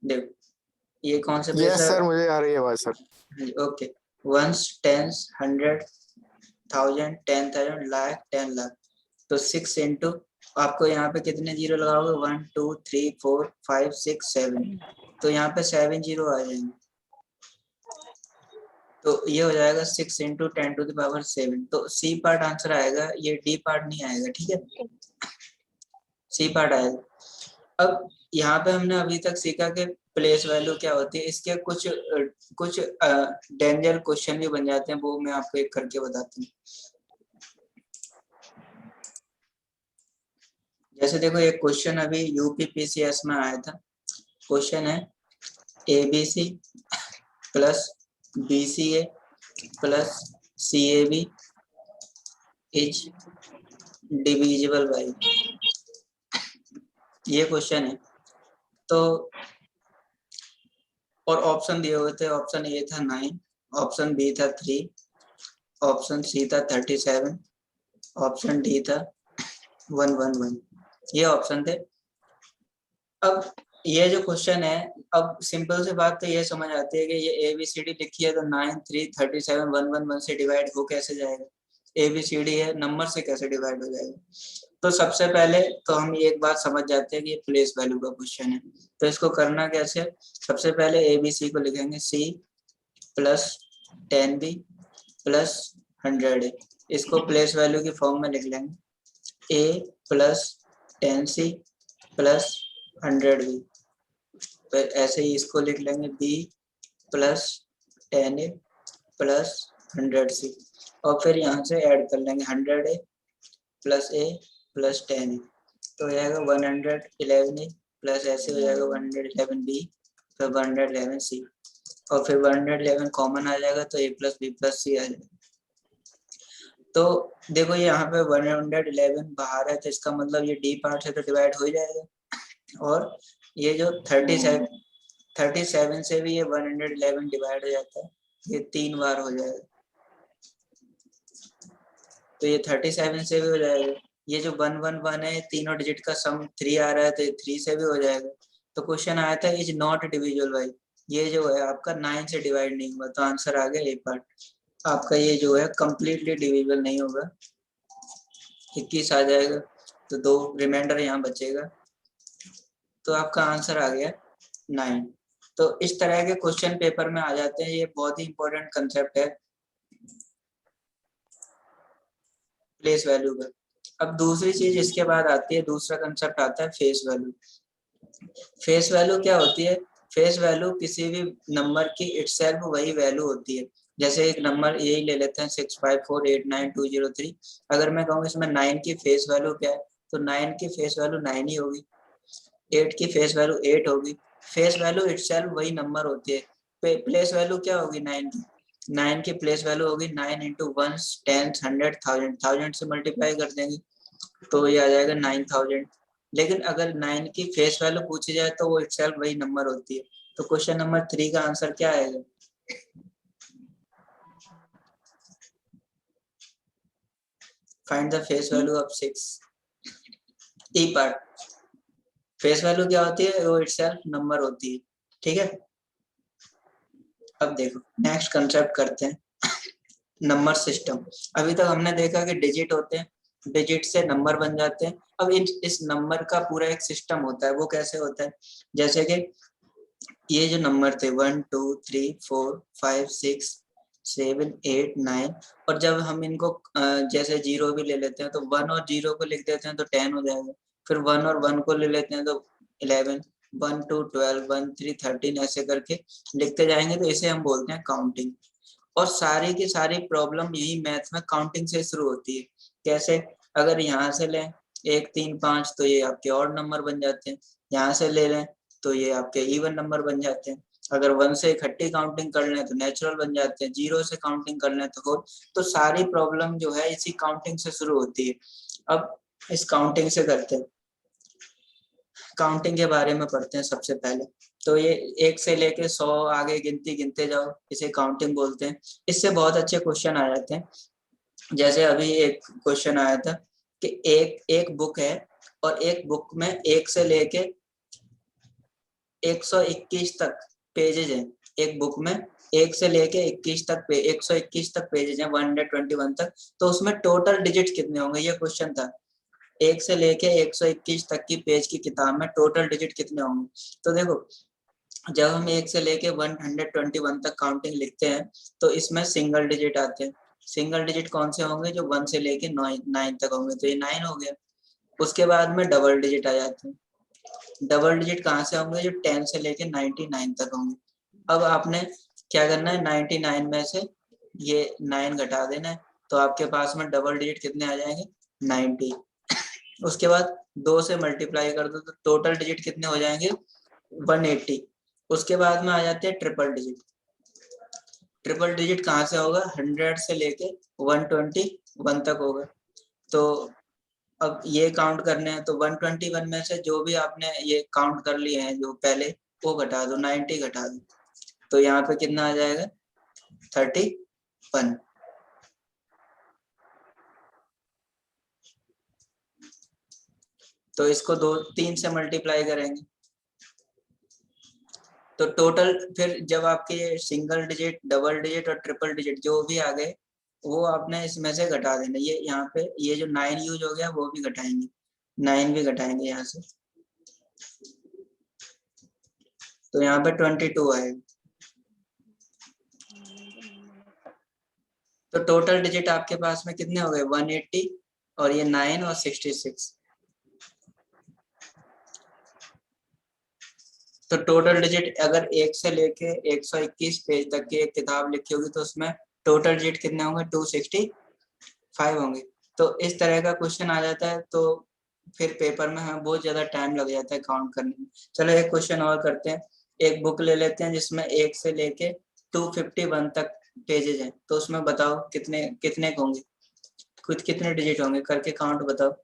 देखो ये कौन से यस प्लेस है? सर, मुझे आ रही है आवाज sir. Okay, ones, tens, 100, 1000, 10,000, lakh, 10 lakh. तो 6 इंटू, आपको यहाँ पे कितने जीरो लगाओगे? 1 2 3 4 5 6 7, तो यहाँ पे 7 जीरो आ जाएंगे। तो ये हो जाएगा 6 इंटू 10⁻7। तो सी पार्ट आंसर आएगा, ये डी पार्ट नहीं आएगा। ठीक है, सी पार्ट आएगा। अब यहाँ पे हमने अभी तक सीखा कि प्लेस वैल्यू क्या होती है। इसके कुछ डेंजर क्वेश्चन भी बन जाते हैं, वो मैं आपको एक करके बताता हूँ। जैसे देखो एक क्वेश्चन अभी यूपीपीसीएस में आया था। क्वेश्चन है ABC plus BCA plus CAB is divisible by, ये क्वेश्चन है। तो और ऑप्शन दिए हुए थे, ऑप्शन ए था 9, ऑप्शन बी था 3, ऑप्शन सी था 37, ऑप्शन डी था 111, ये ऑप्शन थे। अब ये जो क्वेश्चन है, अब सिंपल सी बात तो ये समझ आती है कि ये ABCD लिखी है तो 9 3 37 111 से डिवाइड हो कैसे जाएगा? ABCD है, नंबर से कैसे डिवाइड हो जाएगा? तो सबसे पहले तो हम एक बात समझ जाते हैं कि ये प्लेस वैल्यू का क्वेश्चन है। तो इसको करना कैसे? सबसे पहले ABC को लिखेंगे C plus 10B plus 100A, इसको प्लेस वैल्यू की फॉर्म में लिख लेंगे। A plus 10C plus 100B, फिर ऐसे ही इसको लिख लेंगे B plus 10A plus 100C, और फिर यहाँ से ऐड कर लेंगे 100A plus A plus 10A, तो हो जाएगा 111A प्लस ऐसे हो जाएगा 111B फिर 111C, और फिर 111 कॉमन आ जाएगा तो A plus B plus C आ जाएगा। तो देखो यहाँ पे 111 बाहर है, तो इसका मतलब ये डी पार्ट से तो डिवाइड हो ही जाएगा। और ये जो 37 से भी ये 111 डिवाइड हो जाता है, ये 3 बार हो जाएगा, तो ये 37 से भी हो जाएगा। ये जो 111 है, तीनों डिजिट का सम 3 आ रहा है, तो ये 3 से भी हो जाएगा। तो क्वेश्चन आया था इज नॉट डिविजिबल बाई, ये जो है आपका 9 से डिवाइड नहीं हुआ, तो आंसर आ गया ए पार्ट। आपका ये जो है कंप्लीटली डिविजिबल नहीं होगा, 21 आ जाएगा, तो 2 रिमाइंडर यहाँ बचेगा, तो आपका आंसर आ गया 9। तो इस तरह के क्वेश्चन पेपर में आ जाते हैं, ये बहुत ही इंपॉर्टेंट कंसेप्ट है प्लेस वैल्यू का। अब दूसरी चीज इसके बाद आती है, दूसरा कंसेप्ट आता है फेस वैल्यू। फेस वैल्यू क्या होती है? फेस वैल्यू किसी भी नंबर की इटसेल्फ वही वैल्यू होती है। जैसे एक नंबर यही ले लेते हैं 65489203, अगर मैं कहूँ इसमें 9 की फेस वैल्यू क्या है, तो 9 की फेस वैल्यू 9 ही होगी, 8 की फेस वैल्यू 8 होगी। फेस वैल्यू इटसेल्फ वही नंबर होती है। प्लेस वैल्यू क्या होगी 9 की? 9 की प्लेस वैल्यू होगी 9 इंटू वंस, टेंस, 100, 1000 से मल्टीप्लाई कर देंगे तो ये आ जाएगा 9000। लेकिन अगर 9 की फेस वैल्यू पूछी जाए तो वो इटसेल्फ वही नंबर होती है। तो क्वेश्चन नंबर 3 का आंसर क्या आएगा? Find the face value of 6। E part, face value क्या होती है? वो इटसेल्फ नंबर होती है। ठीक है, अब देखो नेक्स्ट कंसेप्ट करते हैं, नंबर सिस्टम। अभी तक हमने देखा कि डिजिट होते हैं, डिजिट से नंबर बन जाते हैं। अब इस नंबर का पूरा एक सिस्टम होता है, वो कैसे होता है? जैसे कि ये जो नंबर थे 1 2 3 4 5 6 7 8 9, और जब हम इनको जैसे जीरो भी ले लेते हैं तो 1 और 0 को लिख देते हैं तो 10 हो जाएगा, फिर 1 और 1 को ले लेते हैं तो 11, 1 2 12 1 3 13, ऐसे करके लिखते जाएंगे, तो इसे हम बोलते हैं काउंटिंग। और सारी की सारी प्रॉब्लम यही मैथ में काउंटिंग से शुरू होती है। कैसे? अगर यहाँ से लें 1 3 5 तो ये आपके ऑड नंबर बन जाते हैं, यहाँ से ले लें तो ये आपके इवन नंबर बन जाते हैं, अगर 1 से इकट्ठी काउंटिंग कर लें तो नेचुरल बन जाते हैं, 0 से काउंटिंग कर लें तो होल। तो सारी प्रॉब्लम जो है इसी काउंटिंग से शुरू होती है। अब इस काउंटिंग से करते हैं, काउंटिंग के बारे में पढ़ते हैं सबसे पहले। तो ये 1 से लेके 100 आगे गिनती गिनते जाओ, इसे काउंटिंग बोलते हैं। इससे बहुत अच्छे क्वेश्चन आ जाते हैं। जैसे अभी एक क्वेश्चन आया था कि एक बुक है और एक बुक में 1 से लेके 121 तक पेजेज हैं एक बुक में, 1 से लेके 21 तक 121 तक पेजेज हैं 121 तक, तो उसमें टोटल डिजिट कितने होंगे, ये क्वेश्चन था। 1 से लेके 121 तक की पेज की किताब में टोटल डिजिट कितने होंगे। तो देखो, जब हम 1 से लेके 121 तक काउंटिंग लिखते हैं तो इसमें सिंगल डिजिट आते हैं। सिंगल डिजिट कौन से होंगे, जो 1 से लेके 9 तक होंगे, तो ये 9 हो गया। उसके बाद में डबल डिजिट आ जाते हैं। डबल डिजिट कहाँ से होंगे, जो 10 से लेके 99 तक होंगे। अब आपने क्या करना है, 99 में से ये 9 घटा देना है, तो आपके पास में डबल डिजिट कितने आ जाएंगे, 90। उसके बाद 2 से मल्टीप्लाई कर दो तो टोटल डिजिट कितने हो जाएंगे, 180। उसके बाद में आ जाते हैं ट्रिपल डिजिट। ट्रिपल डिजिट कहाँ से होगा, 100 से लेके 121 तक होगा। तो अब ये काउंट करने हैं, तो 121 में से जो भी आपने ये काउंट कर लिए हैं जो पहले, वो घटा दो, 90 घटा दो, तो यहाँ पे कितना आ जाएगा, 31। तो इसको 3 से मल्टीप्लाई करेंगे तो टोटल, फिर जब आपके सिंगल डिजिट, डबल डिजिट और ट्रिपल डिजिट जो भी आ गए, वो आपने इसमें से घटा देना। ये यहाँ पे ये जो 9 यूज हो गया वो भी घटाएंगे, 9 भी घटाएंगे यहाँ से, तो यहाँ पे 22 आएगा। तो टोटल डिजिट आपके पास में कितने हो गए, 180 और ये 9 और 66। तो टोटल डिजिट अगर 1 से लेके 121 पेज तक की एक किताब लिखी होगी तो उसमें टोटल डिजिट कितने होंगे, 265 होंगे। तो इस तरह का क्वेश्चन आ जाता है, तो फिर पेपर में हमें बहुत ज्यादा टाइम लग जाता है काउंट करने में। चलो एक क्वेश्चन और करते हैं। एक बुक ले लेते हैं जिसमें 1 से लेके 251 तक पेजेज हैं, तो उसमें बताओ कितने कितने होंगे, कुछ कितने डिजिट होंगे, करके काउंट बताओ।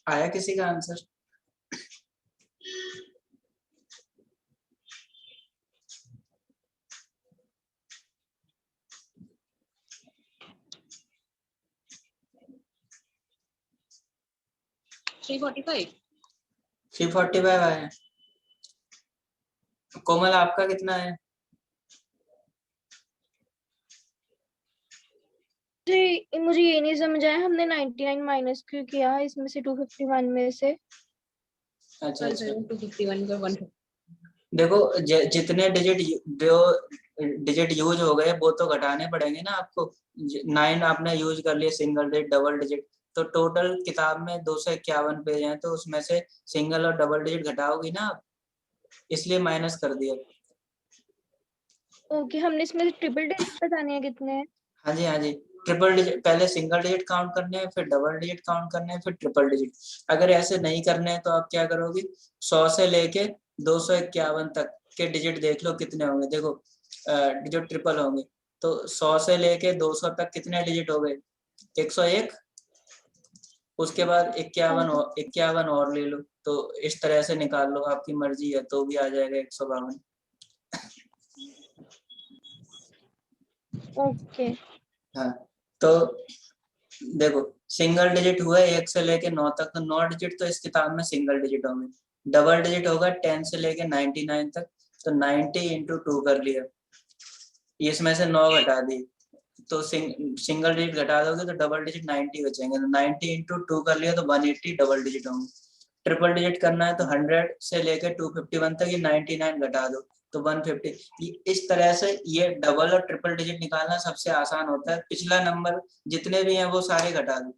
आया किसी का आंसर? 345 आया। कोमल आपका कितना है? मुझे ये नहीं समझ आया, हमने 99 माइनस क्यों किया इसमें से 251 में से। अच्छा 251 का 150। देखो जितने डिजिट जो डिजिट यूज हो गए वो तो घटाने पड़ेंगे ना आपको। 9 आपने यूज कर लिए, सिंगल डिजिट डबल डिजिट, तो टोटल किताब में 251 पेज हैं, तो उसमें से सिंगल और डबल डिजिट घटाओगी ना आप, इसलिए माइनस कर दिया। ओके, हमने इसमें से ट्रिपल डिजिट बताने हैं कितने हैं? हाँ जी हाँ जी, ट्रिपल डिजिट पहले सिंगल डिजिट काउंट करने हैं, फिर डबल डिजिट काउंट करने हैं, फिर ट्रिपल डिजिट। अगर ऐसे नहीं करने हैं तो आप क्या करोगे, 100 से लेके 251 तक के डिजिट देख लो कितने होंगे। देखो जो ट्रिपल होंगे, तो 100 से लेके 200 तक कितने डिजिट हो गए, 101। उसके बाद 51 और ले लो, तो इस तरह से निकाल लो, आपकी मर्जी है, तो भी आ जाएगा 152। ओके हाँ, तो देखो सिंगल डिजिट हुआ 1 से लेके 9 तक, तो 9 डिजिट तो इस किताब में सिंगल डिजिट होंगे। डबल डिजिट होगा 10 से लेके 99 तक, तो 90 इंटू 2 कर लिया, इसमें से 9 घटा दी, तो सिंगल डिजिट घटा दोगे तो डबल डिजिट 90 बचेंगे, तो 90 इंटू 2 कर लिया तो 180 डबल डिजिट होंगे। ट्रिपल डिजिट करना है तो 100 से लेके 251 तक ये 99 घटा दो तो 150। इस तरह से ये डबल और ट्रिपल डिजिट निकालना सबसे आसान होता है। पिछला नंबर जितने भी हैं वो सारे घटा दो,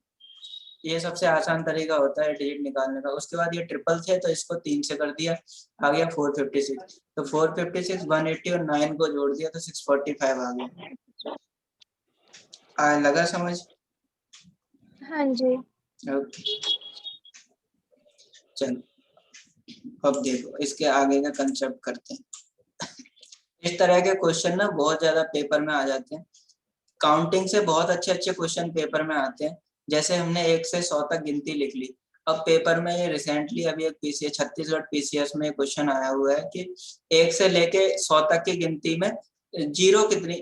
ये सबसे आसान तरीका होता है डिजिट निकालने का। उसके बाद ये ट्रिपल थे तो इसको 3 से कर दिया, आ गया 456। तो 456 180 और 9 को जोड़ दिया तो 645 आ गया। लगा समझ? हाँ जी। ओके चलो अब देखो इसके आगे का कंसेप्ट करते हैं। इस तरह के क्वेश्चन ना बहुत ज्यादा पेपर में आ जाते हैं। काउंटिंग से बहुत अच्छे अच्छे क्वेश्चन पेपर में आते हैं। जैसे हमने 1 से 100 तक गिनती लिख ली। अब पेपर में ये रिसेंटली अभी एक पीसीएस छत्तीसगढ़ पीसीएस में क्वेश्चन आया हुआ है कि 1 से लेके 100 तक की गिनती में जीरो कितनी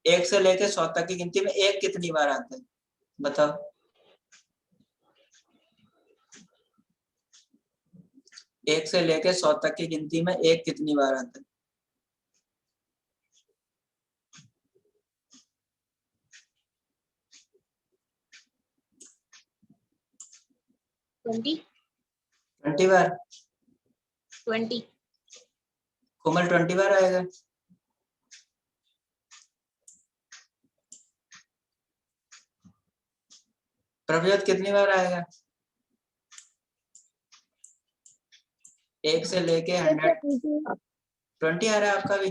1 से लेके 100 तक की गिनती में 1 कितनी बार आता है बताओ। 1 से लेके 100 तक की गिनती में 1 कितनी बार आता है? ट्वेंटी 20 बार। 20 कोमल 20 बार आएगा। प्रभजोत कितनी बार आएगा? 1 से लेके 100 20 आ रहा है आपका भी?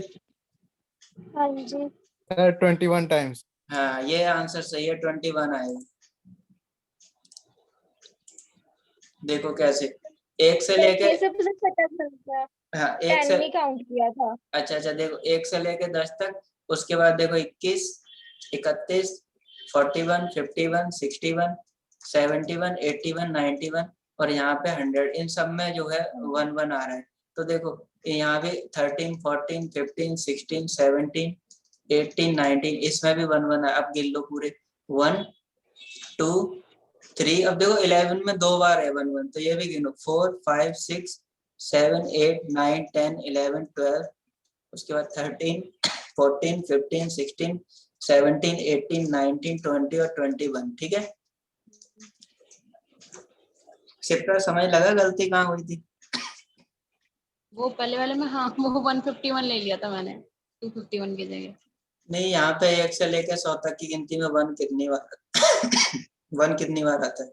हाँ जी। 21 टाइम्स। हाँ ये आंसर सही है, 21 आएगा। देखो कैसे 1 से लेके ये सब पता चलता है। हाँ 1 से 10 में काउंट किया था। अच्छा देखो 1 से लेके 10 तक, उसके बाद देखो 21 31 41 51 61 71 81 91 और यहाँ पे 100, इन सब में जो है 1 1 आ रहा है। तो देखो यहाँ भी 13 14 15 16 17 18 19 इसमें भी 1 1 है। अब गिन लो पूरे 1 2 3। अब देखो 11 में 2 बार है 1 1, तो ये भी गिनो 4 5 6 7 8 9 10 11 12। उसके बाद 13 14 15 16 17 18 19 20 और 21। ठीक है शिप्रा समझ लगा गलती कहाँ हुई थी? वो पहले वाले में हाँ वो 151 ले लिया था मैंने 251 की जगह। नहीं यहाँ पे 1 से लेकर 100 तक की गिनती में 1 कितनी बार 1 कितनी बार आता है?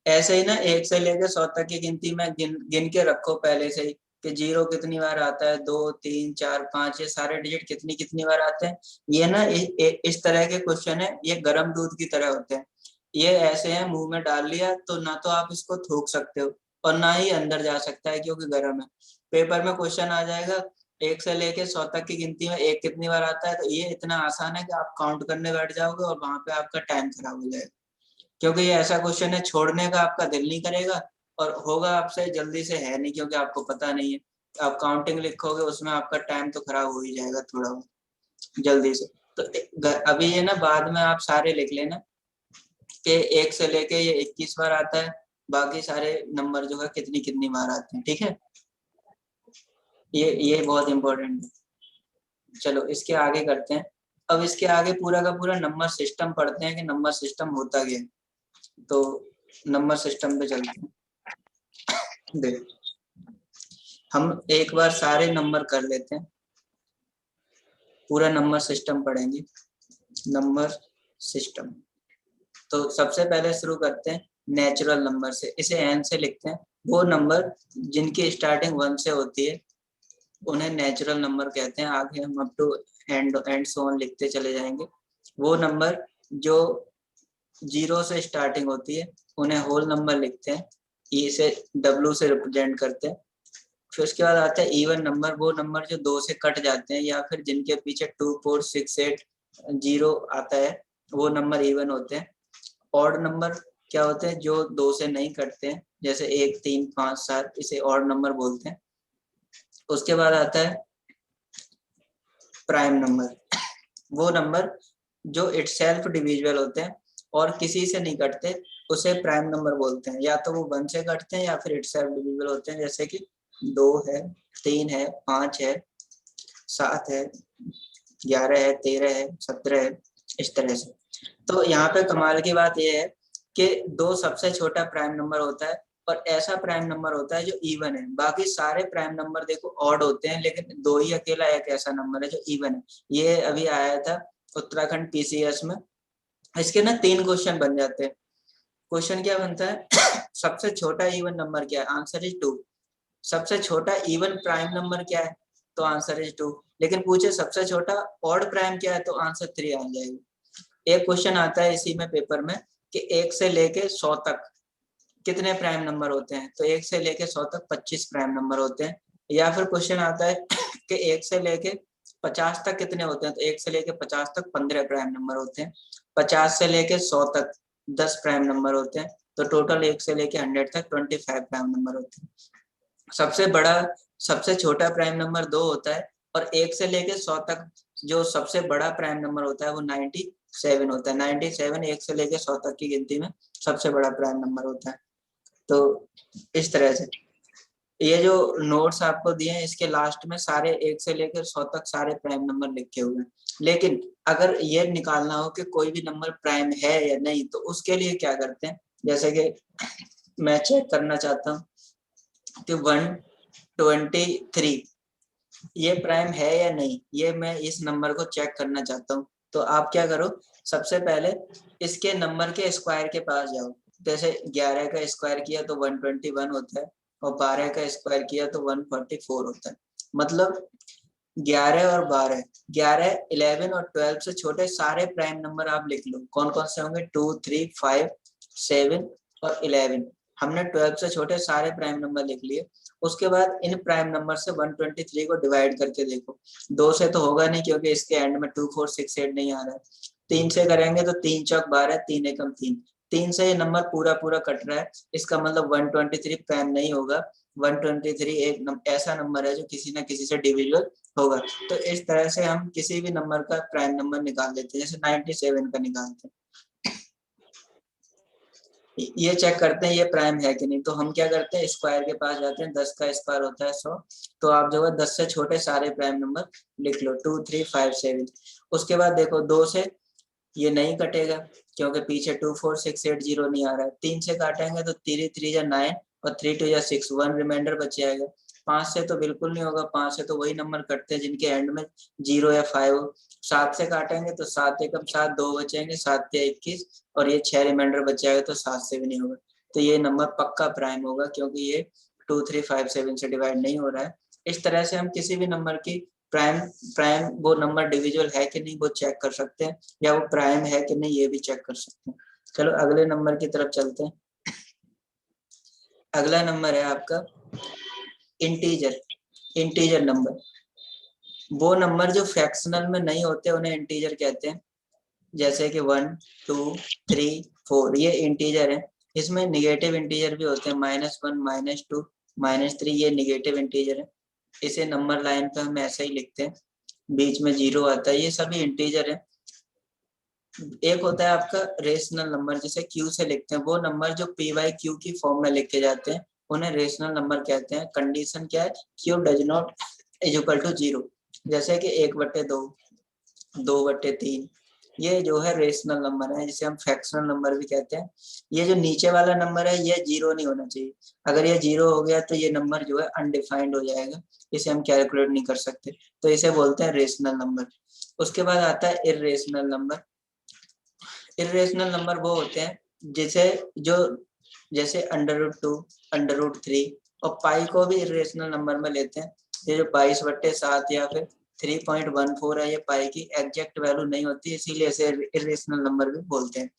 ऐसे ही ना 1 से लेकर 100 तक की गिनती में गिन के रखो पहले से ही कि 0 कितनी बार आता है, 2 3 4 5 ये सारे डिजिट कितनी कितनी बार आते हैं। ये ना इस तरह के क्वेश्चन है, ये गर्म दूध की तरह होते हैं। ये ऐसे है मुंह में डाल लिया तो ना तो आप इसको थूक सकते हो और ना ही अंदर जा सकता है क्योंकि गर्म है। पेपर में क्वेश्चन आ जाएगा 1 से लेके 100 तक की गिनती में 1 कितनी बार आता है, तो ये इतना आसान है कि आप काउंट करने बैठ जाओगे और वहां पे आपका टाइम खराब हो जाएगा। क्योंकि ये ऐसा क्वेश्चन है छोड़ने का आपका दिल नहीं करेगा और होगा आपसे जल्दी से है नहीं क्योंकि आपको पता नहीं है। आप काउंटिंग लिखोगे उसमें आपका टाइम तो खराब हो ही जाएगा थोड़ा बहुत जल्दी से। तो अभी ये ना बाद में आप सारे लिख लेना कि 1 से लेके ये 21 बार आता है, बाकी सारे नंबर जो है कितनी कितनी बार आते हैं। ठीक है ये बहुत इंपॉर्टेंट है। चलो इसके आगे करते हैं। अब इसके आगे पूरा का पूरा नंबर सिस्टम पढ़ते हैं कि नंबर सिस्टम होता क्या है। तो नंबर सिस्टम पे चलते हैं। देख हम एक बार सारे नंबर कर लेते हैं, पूरा नंबर सिस्टम पढ़ेंगे। नंबर सिस्टम तो सबसे पहले शुरू करते हैं नेचुरल नंबर से, इसे एन से लिखते हैं। वो नंबर जिनकी स्टार्टिंग 1 से होती है उन्हें नेचुरल नंबर कहते हैं। आगे हम up to and so on लिखते चले जाएंगे। वो नंबर जो 0 से स्टार्टिंग होती है उन्हें होल नंबर लिखते हैं, ई से W से रिप्रेजेंट करते हैं। फिर उसके बाद आता है इवन नंबर, वो नंबर जो 2 से कट जाते हैं या फिर जिनके पीछे 2 4 6 8 0 आता है वो नंबर इवन होते हैं। ऑड नंबर क्या होते हैं? जो 2 से नहीं कटते हैं, जैसे 1 3 5 7, इसे ऑड नंबर बोलते हैं। उसके बाद आता है प्राइम नंबर, वो नंबर जो इटसेल्फ डिविजिबल होते हैं और किसी से नहीं कटते उसे प्राइम नंबर बोलते हैं। या तो वो 1 से कटते हैं या फिर इटसेल्फ डिविजिबल होते हैं, जैसे कि 2 है 3 है 5 है 7 है 11 है, 13 है, 17 है, इस तरह से। तो यहाँ पे कमाल की बात यह है कि 2 सबसे छोटा प्राइम नंबर होता है और ऐसा प्राइम नंबर होता है जो इवन है। बाकी सारे प्राइम नंबर देखो ऑड होते हैं, लेकिन 2 ही अकेला एक ऐसा नंबर है जो इवन है। ये अभी आया था उत्तराखंड पीसीएस में। इसके ना 3 क्वेश्चन बन जाते हैं। क्वेश्चन क्या बनता है सबसे छोटा इवन नंबर क्या है? Answer is 2। सबसे छोटा इवन प्राइम नंबर क्या है? तो आंसर इज 2। लेकिन पूछे सबसे छोटा ऑड प्राइम क्या है? तो आंसर 3 आ जाएगा। एक क्वेश्चन आता है इसी में पेपर में कि 1 से लेके 100 तक कितने प्राइम नंबर होते हैं? तो 1 से लेके 100 तक 25 प्राइम नंबर होते हैं। या फिर क्वेश्चन आता है कि 1 से लेके 50 तक कितने होते हैं? तो 1 से लेके 50 तक 15 प्राइम नंबर होते हैं। 50 से लेके 100 तक 10 प्राइम नंबर होते हैं। तो टोटल 1 से लेके 100 तक 25 प्राइम नंबर होते हैं। सबसे छोटा प्राइम नंबर 2 होता है और 1 से लेके 100 तक जो सबसे बड़ा प्राइम नंबर होता है वो 97 होता है। 97 1 से लेके 100 तक की गिनती में सबसे बड़ा प्राइम नंबर होता है। तो इस तरह से ये जो नोट्स आपको दिए हैं इसके लास्ट में सारे 1 से लेकर 100 तक सारे प्राइम नंबर लिखे हुए हैं। लेकिन अगर ये निकालना हो कि कोई भी नंबर प्राइम है या नहीं, तो उसके लिए क्या करते हैं? जैसे कि मैं चेक करना चाहता हूँ कि 123 ये प्राइम है या नहीं, ये मैं इस नंबर को चेक करना चाहता हूँ। तो आप क्या करो, सबसे पहले इसके नंबर के स्क्वायर के पास जाओ। जैसे 11 का स्क्वायर किया तो 121 होता है और 12 का स्क्वायर किया तो 144 होता है। मतलब 11 और 12, 11, 11 और 12 से छोटे सारे प्राइम नंबर आप लिख लो। कौन कौन से होंगे? 2, 3, 5, 7 और 11। हमने 12 से छोटे सारे प्राइम नंबर लिख लिए। उसके बाद इन प्राइम नंबर से 123 को डिवाइड करके देखो। 2 से तो होगा नहीं क्योंकि इसके एंड में 2, 4, 6, 8 नहीं आ रहा है। 3 से करेंगे तो 3 चौक 12, 3 एकम 3। 3 से ये नंबर पूरा कट रहा है, इसका मतलब 123 प्राइम नहीं होगा। 123 एक ऐसा नंबर है जो किसी ना किसी से डिविजिबल होगा। तो इस तरह से हम किसी भी नंबर का प्राइम नंबर निकाल लेते हैं। जैसे 97 का निकालते हैं, ये चेक करते हैं ये प्राइम है कि नहीं। तो हम क्या करते हैं, स्क्वायर के पास जाते हैं। 10 का स्क्वायर होता है 100। तो आप जो है 10 से छोटे सारे प्राइम नंबर लिख लो, 2, 3, 5, 7। उसके बाद देखो 2 से ये नहीं कटेगा क्योंकि पीछे 2, 4, 6, 8, 0 नहीं आ रहा है। 3 से काटेंगे तो 3, 3 या 9 और 3, 2 या 6, 1 रिमाइंडर बच जाएगा। 5 से तो बिल्कुल नहीं होगा। 5 से तो वही नंबर कटते हैं जिनके एंड में 0 या 5 हो। 7 से काटेंगे तो 7 एकम 7, 2 बचेंगे, 7 या 21 और ये 6 रिमाइंडर बच जाएगा। तो 7 से भी नहीं होगा। तो ये नंबर पक्का प्राइम होगा क्योंकि ये 2, 3, 5, 7 से डिवाइड नहीं हो रहा है। इस तरह से हम किसी भी नंबर की प्राइम वो नंबर डिविजिबल है कि नहीं वो चेक कर सकते हैं, या वो प्राइम है कि नहीं ये भी चेक कर सकते हैं। चलो अगले नंबर की तरफ चलते हैं। अगला नंबर है आपका इंटीजर नंबर। वो नंबर जो फ्रैक्शनल में नहीं होते उन्हें इंटीजर कहते हैं। जैसे कि 1, 2, 3, 4 ये इंटीजर है। इसमें निगेटिव इंटीजर भी होते हैं, -1, -2, -3 ये निगेटिव इंटीजर है। इसे नंबर लाइन पे हम ऐसे ही लिखते हैं, बीच में 0 आता है। ये सभी इंटीजर है। एक होता है आपका रेशनल नंबर, जिसे क्यू से लिखते हैं। वो नंबर जो पी बाई क्यू की फॉर्म में लिखे जाते हैं उन्हें रेशनल नंबर कहते हैं। कंडीशन क्या है? Q does not is equal to 0। जैसे कि 1/2, 2/3 ये जो है रेशनल नंबर है, जिसे हम फ्रैक्शनल नंबर भी कहते हैं। ये जो नीचे वाला नंबर है ये 0 नहीं होना चाहिए। अगर ये 0 हो गया तो ये नंबर जो है अनडिफाइंड हो जाएगा, इसे हम कैलकुलेट नहीं कर सकते। तो इसे बोलते हैं रेशनल नंबर। उसके बाद आता है इर्रेशनल नंबर। इर्रेशनल नंबर वो होते हैं जैसे √2, √3 और पाई को भी इर्रेशनल नंबर में लेते हैं। ये जो 22/7 या फिर 3.14 है, ये पाई की एग्जैक्ट वैल्यू नहीं होती, इसीलिए इसे इर्रेशनल नंबर भी बोलते हैं।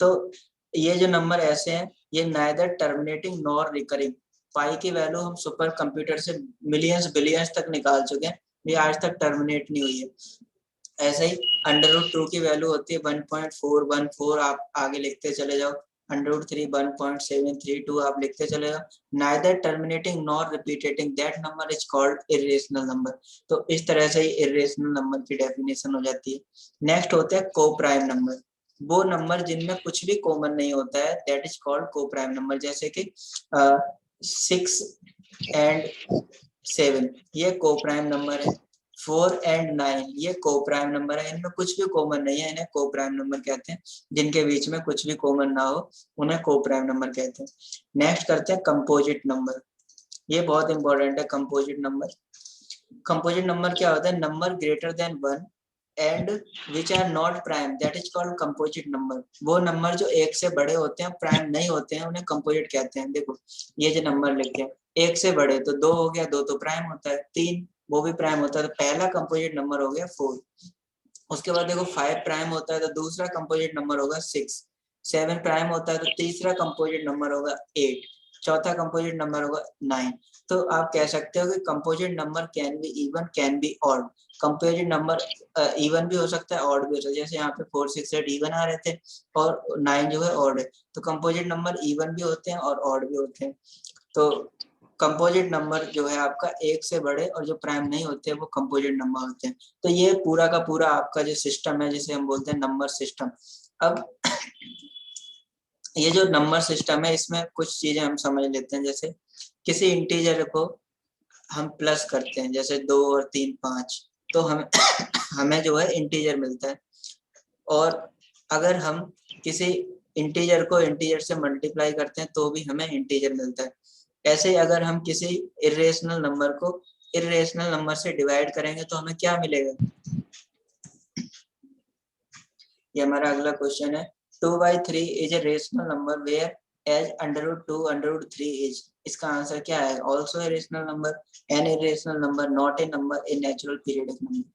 तो ये जो नंबर ऐसे हैं ये नाइदर टर्मिनेटिंग नॉर रिकरिंग। पाई की वैल्यू हम सुपर कंप्यूटर से मिलियंस बिलियंस तक निकाल चुके हैं, ये आज तक टर्मिनेट नहीं हुई है। ऐसे ही √2 की वैल्यू होती है 1.414, आप आगे लिखते चले जाओ। √3 1.732 आप लिखते चले जाओ। Neither terminating nor repeating, that number is called irrational number. तो इस तरह से ही इर्रेशनल नंबर की डेफिनेशन हो जाती है। नेक्स्ट होता है को प्राइम नंबर। वो नंबर जिनमें कुछ भी कॉमन नहीं होता है, दैट इज कॉल्ड को प्राइम नंबर। जैसे कि 6 and 7 ये को प्राइम नंबर है। 4 एंड 9 ये को प्राइम नंबर है, इनमें कुछ भी कॉमन नहीं है, इन्हें को प्राइम नंबर कहते हैं। जिनके बीच में कुछ भी कॉमन ना हो उन्हें को प्राइम नंबर कहते हैं। नेक्स्ट करते हैं कंपोजिट नंबर। ये बहुत इंपॉर्टेंट है कंपोजिट नंबर। कंपोजिट नंबर क्या होता है? Number greater than 1 and which are not prime, that is called composite number. वो नंबर जो एक से बड़े होते हैं, प्राइम नहीं होते हैं, उन्हें कंपोजिट कहते हैं। देखो ये जो नंबर लिखे हैं, एक से बड़े तो 2 हो गया, 2 तो प्राइम होता है, 3 वो भी प्राइम होता है, तो पहला कंपोजिट नंबर हो गया 4। उसके बाद देखो 5 प्राइम होता है तो दूसरा कंपोजिट नंबर होगा 6, 7 प्राइम होता है तो तीसरा कंपोजिट नंबर होगा 8, चौथा कंपोजिट नंबर होगा 9। तो आप कह सकते हो कि composite number can be even, can be odd. Composite number even भी हो सकता है, ऑड भी हो सकता है। जैसे यहाँ पे 4, 6, 8 इवन आ रहे थे और 9 जो है ऑड है, तो कंपोजिट नंबर इवन भी होते हैं और ऑड भी होते हैं। तो कंपोजिट नंबर जो है आपका एक से बड़े और जो प्राइम नहीं होते वो कंपोजिट नंबर होते हैं। तो ये पूरा का पूरा आपका जो सिस्टम है जिसे हम बोलते हैं नंबर सिस्टम। अब ये जो नंबर सिस्टम है इसमें कुछ चीजें हम समझ लेते हैं। जैसे किसी इंटीजर को हम प्लस करते हैं, जैसे 2 और 3 5, तो हम हमें जो है इंटीजर मिलता है। और अगर हम किसी इंटीजर को इंटीजर से मल्टीप्लाई करते हैं तो भी हमें इंटीजर मिलता है। ऐसे अगर हम किसी इरेशनल नंबर को इरेशनल नंबर से डिवाइड करेंगे तो हमें क्या मिलेगा? ये हमारा अगला क्वेश्चन है। 2/3 is a rational number where as √2 √3 is. इसका आंसर क्या है? Also a rational number, an irrational number, not a number, a natural periodic number.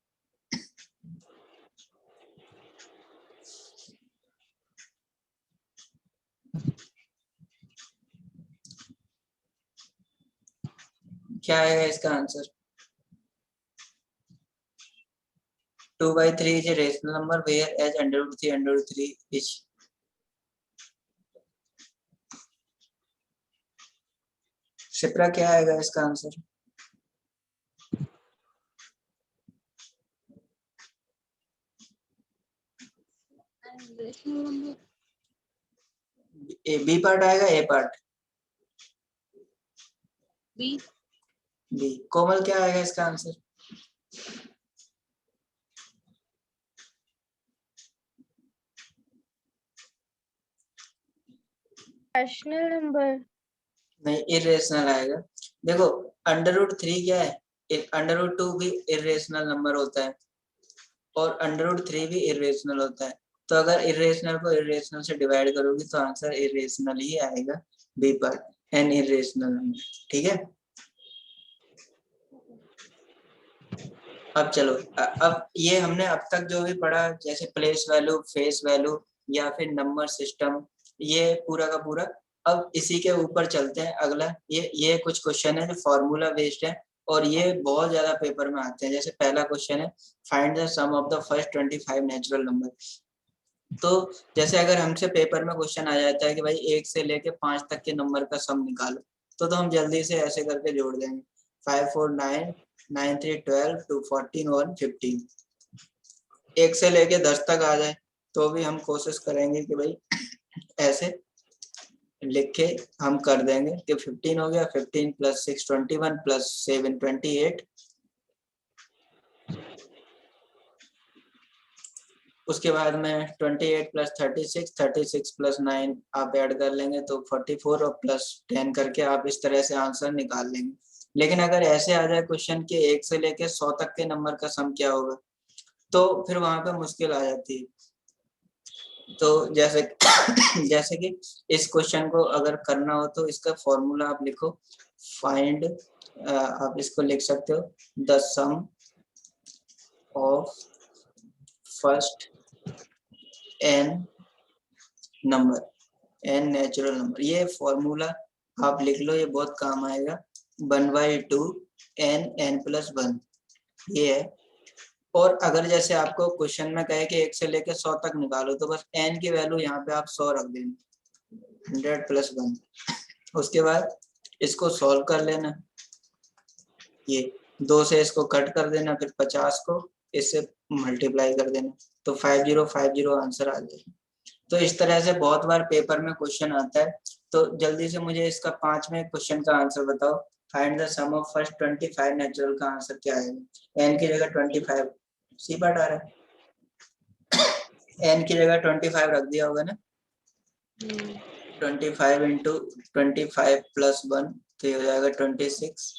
क्या आएगा इसका answer? 2/3 is a rational number where as √3 is। Shipra क्या आएगा इसका आंसर? बी पार्ट आएगा, A part? B. B. Komal क्या आएगा इसका आंसर? Rational number. नहीं, इरेशनल आएगा। देखो √3 क्या है? √2 भी इरेशनल नंबर होता है और √3 भी इरेशनल होता है। तो अगर इरेशनल को इरेशनल से डिवाइड करोगी तो आंसर इरेशनल ही आएगा, B part, an irrational number. ठीक है। अब चलो, अब ये हमने अब तक जो भी पढ़ा, जैसे प्लेस वैल्यू, फेस वैल्यू या फिर नंबर सिस्टम, ये पूरा का पूरा। अब इसी के ऊपर चलते हैं अगला। ये कुछ क्वेश्चन है जो फॉर्मूला बेस्ड है और ये बहुत ज्यादा पेपर में आते हैं। जैसे पहला क्वेश्चन है, find the sum of the first 25 natural number. तो जैसे अगर हमसे पेपर में क्वेश्चन आ जाता है कि भाई 1 से लेके 5 तक के नंबर का सम निकालो, तो हम जल्दी से ऐसे करके जोड़ देंगे। 5 4 9 9 3 12 2 14 1 15। 1 से लेके 10 तक आ जाए तो भी हम कोशिश करेंगे कि भाई ऐसे लिख के हम कर देंगे कि 15 हो गया, 15 + 6 21 + 7 28। उसके बाद में 28 + 36 36 + 9 आप ऐड कर लेंगे तो 44 और +10 करके आप इस तरह से आंसर निकाल लेंगे। लेकिन अगर ऐसे आ जाए क्वेश्चन के 1 से लेके 100 तक के नंबर का सम क्या होगा, तो फिर वहां पे मुश्किल आ जाती है। तो जैसे कि इस क्वेश्चन को अगर करना हो तो इसका फॉर्मूला आप लिखो, फाइंड, आप इसको लिख सकते हो, the sum of first n number, n natural number. ये फॉर्मूला आप लिख लो, ये बहुत काम आएगा। 1/2 n n + 1 ये है। और अगर जैसे आपको क्वेश्चन में कहे कि 1 से लेकर 100 तक निकालो, तो बस n की वैल्यू यहाँ पे आप 100 रख देंगे, 100 + 1। उसके बाद इसको सॉल्व कर लेना, ये 2 से इसको कट कर देना, फिर 50 को इससे मल्टीप्लाई कर देना, तो 5050 आंसर आ जाएगा। तो इस तरह से बहुत बार पेपर में क्वेश्चन आता है। तो जल्दी से मुझे इसका 5वें क्वेश्चन का आंसर बताओ। Find the sum of first 25 natural का आंसर क्या आएगा? n की जगह 25, सी पार्ट आ रहा है, n की जगह 25 रख दिया होगा ना, 25 इंटू 25 प्लस 1 तो ये हो जाएगा 26,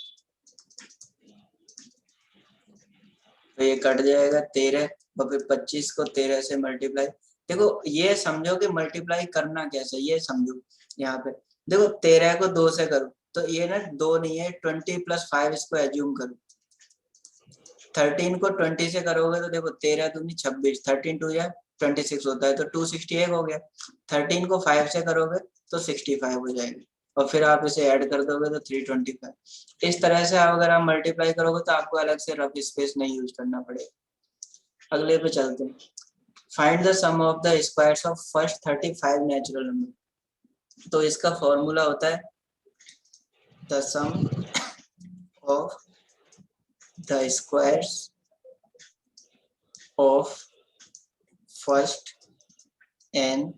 तो ये कट जाएगा 13 और फिर 25 को 13 से मल्टीप्लाई। देखो ये समझो कि मल्टीप्लाई करना कैसे, ये समझो। यहाँ पे देखो 13 को 2 से करो तो ये ना 2 नहीं है, 20 प्लस 5 इसको एज्यूम करो। 13 को 20 से करोगे तो देखो 13 दूनी 26, 13 2 या 26 होता है तो 268 हो गया। 13 को 5 से करोगे तो 65 हो जाएगा और फिर आप इसे ऐड कर दोगे तो 325। इस तरह से अगर आप मल्टीप्लाई करोगे तो आपको अलग से रफ स्पेस नहीं यूज करना पड़ेगा। अगले पे चलते हैं। Find the sum of the squares of first 35 natural number. तो इसका फॉर्मूला होता है the sum of the squares of first n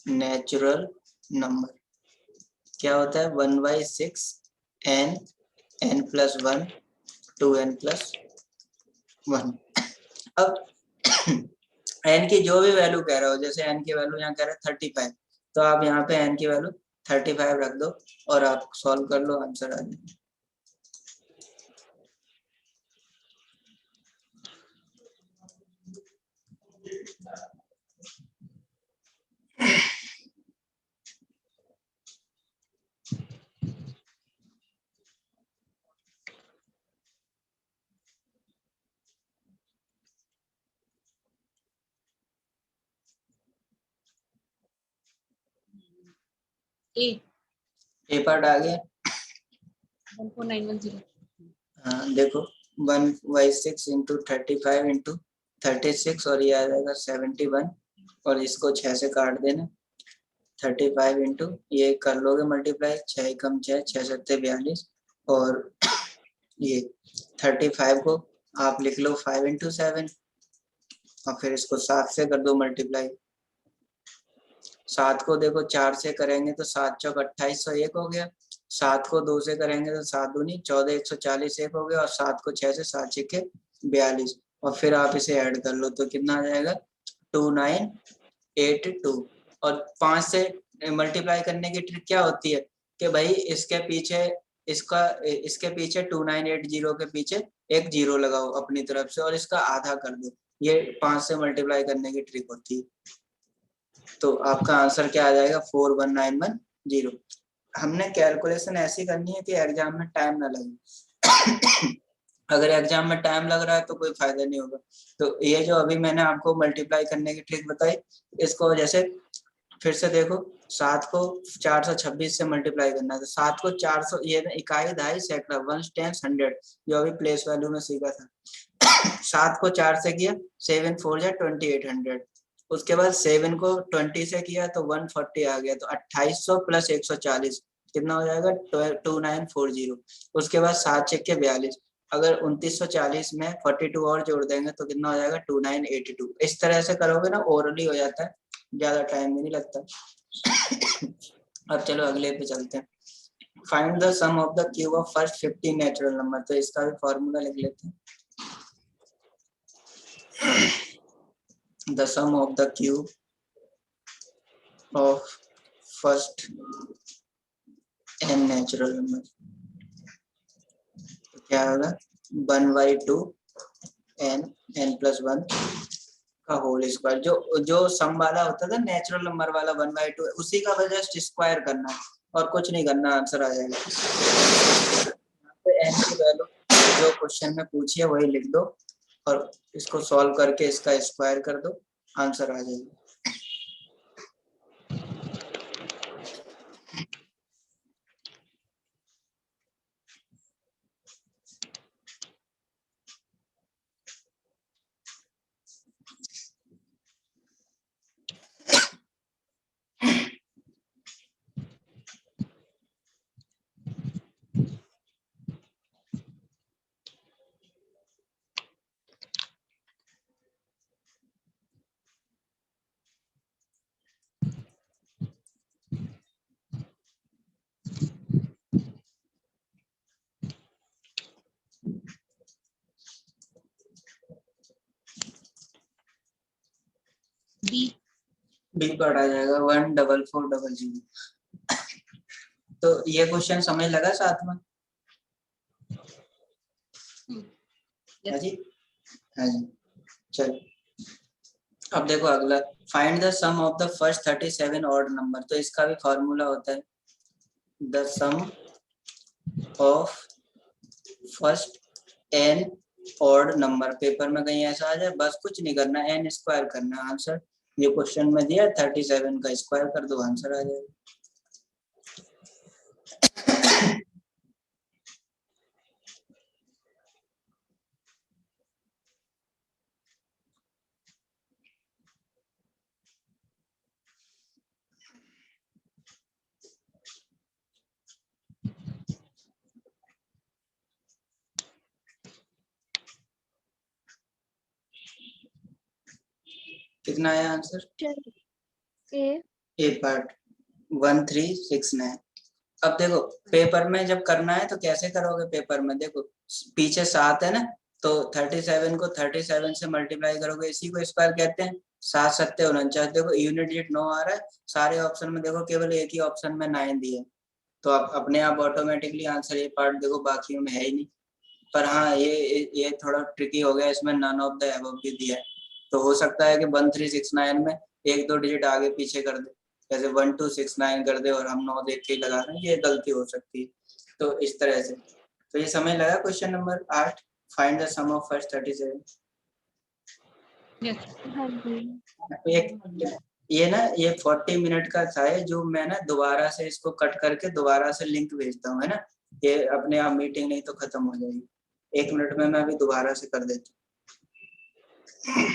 natural number क्या होता है? 1/6 n n plus 1 2n plus 1। अब n की जो भी वैल्यू कह रहा हो, जैसे n की वैल्यू यहाँ कह रहा है 35, तो आप यहाँ पे n की वैल्यू 35 रख दो और आप सॉल्व कर लो, आंसर आ जाएगा। ए पार्ट आ गया। 14910। हाँ देखो 1/6 इंटू 35 इंटू 36 और ये आ जाएगा 71 और इसको 6 से काट देना। 35 इंटू ये कर लोगे मल्टीप्लाई, 6 कम 6 6 7 42 और ये 35 को आप लिख लो 5 इंटू 7 और फिर इसको 7 से कर दो मल्टीप्लाई। 7 को देखो 4 से करेंगे तो 7 चौक 2801 हो गया। 7 को 2 से करेंगे तो 7 दूनी 14 140 एक हो गया और 7 को 6 से 7 छिके 42 और फिर आप इसे ऐड कर लो तो कितना आ जाएगा 2982। और 5 से मल्टीप्लाई करने की ट्रिक क्या होती है कि भाई इसके पीछे 2980 के पीछे एक जीरो लगाओ अपनी तरफ से और इसका आधा कर दो। ये 5 से मल्टीप्लाई करने की ट्रिक होती है। तो आपका आंसर क्या आ जाएगा 41910। हमने कैलकुलेशन ऐसी करनी है कि एग्जाम में टाइम ना लगे। अगर एग्जाम में टाइम लग रहा है तो कोई फायदा नहीं होगा। तो ये जो अभी मैंने आपको मल्टीप्लाई करने की ट्रिक बताई, इसको जैसे फिर से देखो 7 को 426 से मल्टीप्लाई करना है तो 7 को 400 ये इकाई दहाई सैकड़ा 1 10 100 जो अभी प्लेस वैल्यू में सीखा था। 7 को 4 से किया 7 4 जा 2800। उसके बाद 7 को 20 से किया तो 140 आ गया तो 2800 प्लस 140 कितना हो जाएगा 2940। उसके बाद 7 छक्के 42, अगर 2940 में 42 और जोड़ देंगे तो कितना हो जाएगा 2982। इस तरह से करोगे ना ओरली हो जाता है, ज्यादा टाइम भी नहीं लगता। अब चलो अगले पे चलते हैं। Find the sum of the cube of first 50 natural number. तो इसका भी फॉर्मूला लिख लेते हैं। The sum of the cube of first n natural number तो क्या होगा 1/2 n plus 1 का होल स्क्वायर। जो सम वाला होता था नेचुरल नंबर वाला 1/2 उसी का जस्ट स्क्वायर करना है और कुछ नहीं करना, आंसर आ जाएगा। तो n की वैल्यू जो क्वेश्चन में पूछी है वही लिख दो और इसको सॉल्व करके इसका स्क्वायर कर दो, आंसर आ जाएगा। बी। बी पार्ट आ जाएगा 14400। तो ये क्वेश्चन समझ लगा साथ में? हाँ जी, हाँ जी। चल अब देखो अगला, find the sum of the first 37 odd number. तो इसका भी फॉर्मूला होता है the sum of first n odd number. Paper में कहीं ऐसा आ जाए, बस कुछ नहीं करना, n स्क्वायर करना आंसर। ये क्वेश्चन में दिया 37 का स्क्वायर कर दो, आंसर आ जाएगा। कितना आया आंसर? ए ए पार्ट 1369। अब देखो पेपर में जब करना है तो कैसे करोगे? पेपर में देखो पीछे 7 है ना, तो 37 को 37 से मल्टीप्लाई करोगे, इसी को स्क्वायर कहते हैं। 7 सत्ते 49। देखो यूनिट डिजिट 9 आ रहा है सारे ऑप्शन में, देखो केवल एक ही ऑप्शन में 9 दिए, तो आप अपने आप ऑटोमेटिकली आंसर ये पार्ट देखो, बाकियों में है ही नहीं। पर हाँ ये थोड़ा ट्रिकी हो गया, इसमें नन ऑफ द अबव भी दिया है, तो हो सकता है कि 1369 में एक दो डिजिट आगे पीछे कर दे, जैसे 1269 कर दे और हम 9 देख के लगा रहे हैं, ये गलती हो सकती है। तो इस तरह से, तो ये समझ लगा question number 8, find the sum of first 37। Yes. हाँ जी। एक ये ना ये 40 मिनट का था, है जो मैं ना दोबारा से इसको कट करके दोबारा से लिंक भेजता हूँ, है ना, ये अपने आप मीटिंग नहीं तो खत्म हो जाएगी। 1 मिनट में मैं अभी दोबारा से कर देता हूँ।